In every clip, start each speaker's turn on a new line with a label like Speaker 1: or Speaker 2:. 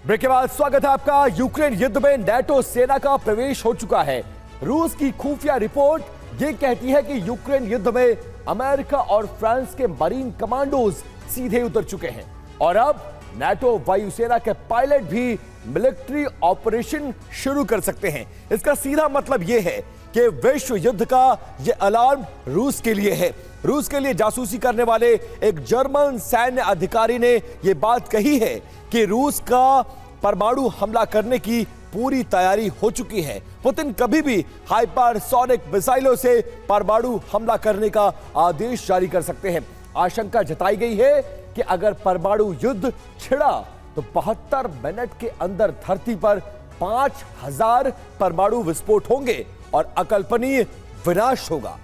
Speaker 1: Break के बाद स्वागत है आपका। यूक्रेन युद्ध में नेटो सेना का प्रवेश हो चुका है। रूस की खुफिया रिपोर्ट यह कहती है कि यूक्रेन युद्ध में अमेरिका और फ्रांस के मरीन कमांडोज सीधे उतर चुके हैं और अब नेटो वायुसेना के पायलट भी मिलिट्री ऑपरेशन शुरू कर सकते हैं। इसका सीधा मतलब यह है कि विश्व युद्ध का यह अलार्म रूस के लिए है। रूस के लिए जासूसी करने वाले एक जर्मन सैन्य अधिकारी ने यह बात कही है कि रूस का परमाणु हमला करने की पूरी तैयारी हो चुकी है। पुतिन कभी भी हाइपरसोनिक मिसाइलों से परमाणु हमला करने का आदेश जारी कर सकते हैं। आशंका जताई गई है कि अगर परमाणु युद्ध छिड़ा तो 72 मिनट के अंदर धरती पर 5000 परमाणु विस्फोट होंगे और अकल्पनीय विनाश होगा।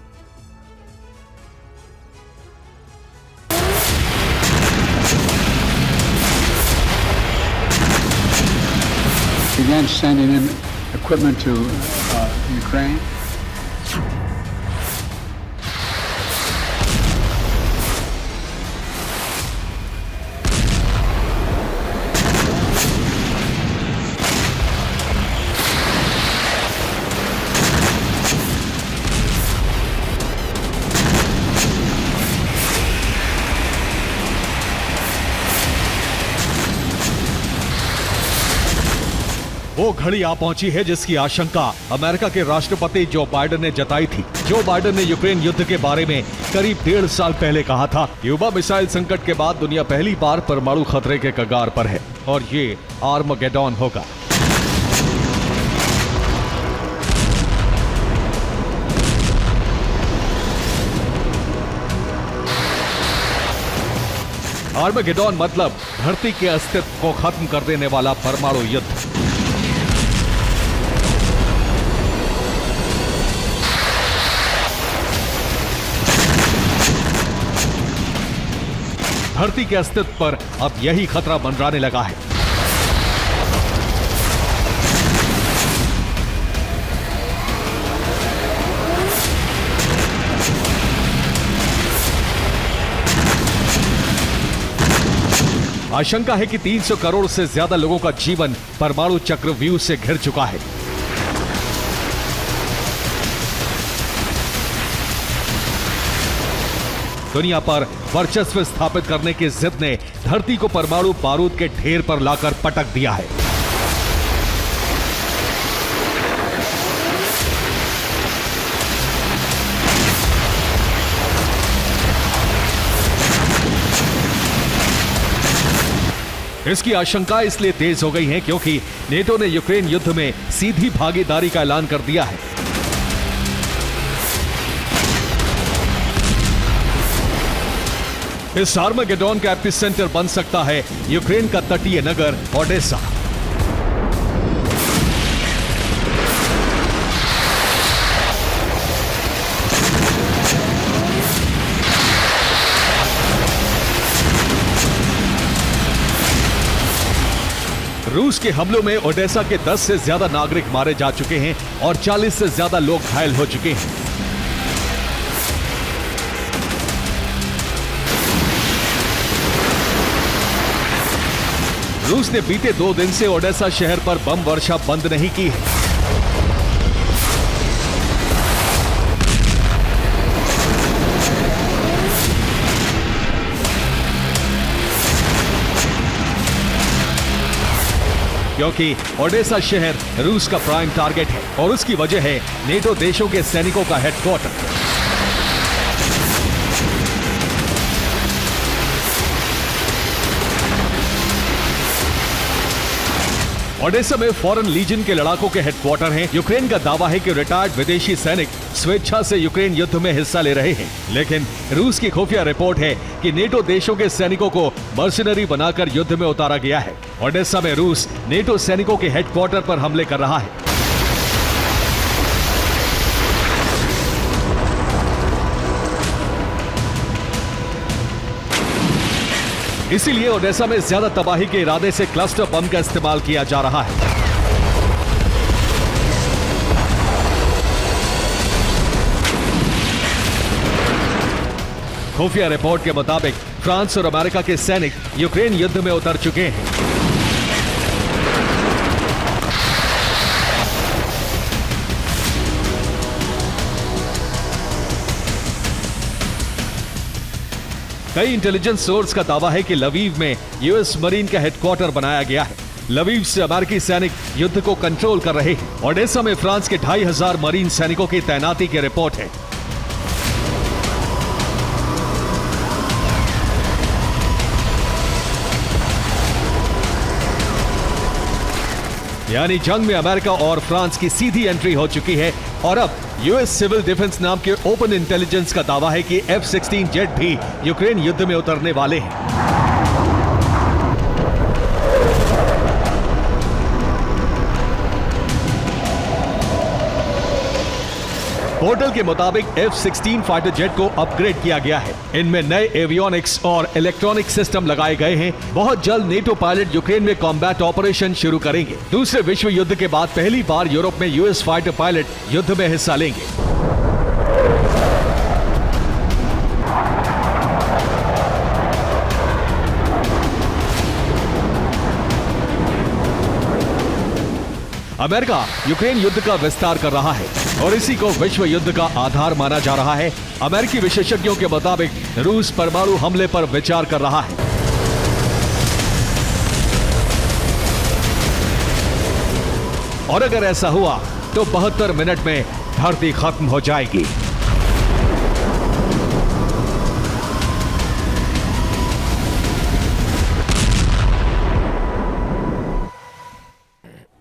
Speaker 2: Began sending in equipment to Ukraine.
Speaker 3: वो घड़ी आ पहुंची है जिसकी आशंका अमेरिका के राष्ट्रपति जो बाइडेन ने जताई थी। जो बाइडेन ने यूक्रेन युद्ध के बारे में करीब 1.5 साल पहले कहा था। क्यूबा मिसाइल संकट के बाद दुनिया पहली बार परमाणु खतरे के कगार पर है और ये आर्मगेडॉन होगा। आर्मगेडॉन मतलब धरती के अस्तित्व को खत्म कर देने वाला परमाणु युद्ध। धरती के अस्तित्व पर अब यही खतरा मंडराने लगा है। आशंका है कि 300 करोड़ से ज्यादा लोगों का जीवन परमाणु चक्रव्यूह से घिर चुका है। दुनिया पर वर्चस्व स्थापित करने की जिद ने धरती को परमाणु बारूद के ढेर पर लाकर पटक दिया है। इसकी आशंका इसलिए तेज हो गई है क्योंकि नेटो ने यूक्रेन युद्ध में सीधी भागीदारी का ऐलान कर दिया है। इस आर्मगेडॉन का एपिसेंटर बन सकता है यूक्रेन का तटीय नगर ओडेसा। रूस के हमलों में ओडेसा के 10 से ज्यादा नागरिक मारे जा चुके हैं और 40 से ज्यादा लोग घायल हो चुके हैं। रूस ने बीते 2 दिन से ओडेसा शहर पर बम वर्षा बंद नहीं की है। क्योंकि ओडेसा शहर रूस का प्राइम टारगेट है और उसकी वजह है नेटो देशों के सैनिकों का हेडक्वार्टर। ओडेसा में फॉरेन लीजन के लड़ाकों के हेडक्वार्टर हैं। यूक्रेन का दावा है कि रिटायर्ड विदेशी सैनिक स्वेच्छा से यूक्रेन युद्ध में हिस्सा ले रहे हैं, लेकिन रूस की खुफिया रिपोर्ट है कि नेटो देशों के सैनिकों को मर्सिनरी बनाकर युद्ध में उतारा गया है। ओडेसा में रूस नेटो सैनिकों के हेडक्वार्टर पर हमले कर रहा है। इसीलिए ओडेसा में ज्यादा तबाही के इरादे से क्लस्टर बम का इस्तेमाल किया जा रहा है। खुफिया रिपोर्ट के मुताबिक फ्रांस और अमेरिका के सैनिक यूक्रेन युद्ध में उतर चुके हैं। कई इंटेलिजेंस सोर्स का दावा है कि लवीव में यूएस मरीन का हेडक्वार्टर बनाया गया है। लवीव से अमेरिकी सैनिक युद्ध को कंट्रोल कर रहे हैं। ओडेसा में फ्रांस के 2500 मरीन सैनिकों की तैनाती की रिपोर्ट है। यानी जंग में अमेरिका और फ्रांस की सीधी एंट्री हो चुकी है और अब यूएस सिविल डिफेंस नाम के ओपन इंटेलिजेंस का दावा है कि F-16 जेट भी यूक्रेन युद्ध में उतरने वाले हैं। पोर्टल के मुताबिक F-16 फाइटर जेट को अपग्रेड किया गया है। इनमें नए एवियोनिक्स और इलेक्ट्रॉनिक सिस्टम लगाए गए हैं। बहुत जल्द नेटो पायलट यूक्रेन में कॉम्बैट ऑपरेशन शुरू करेंगे। दूसरे विश्व युद्ध के बाद पहली बार यूरोप में यूएस फाइटर पायलट युद्ध में हिस्सा लेंगे। अमेरिका यूक्रेन युद्ध का विस्तार कर रहा है और इसी को विश्व युद्ध का आधार माना जा रहा है। अमेरिकी विशेषज्ञों के मुताबिक रूस परमाणु हमले पर विचार कर रहा है। और अगर ऐसा हुआ तो 72 मिनट में धरती खत्म हो जाएगी।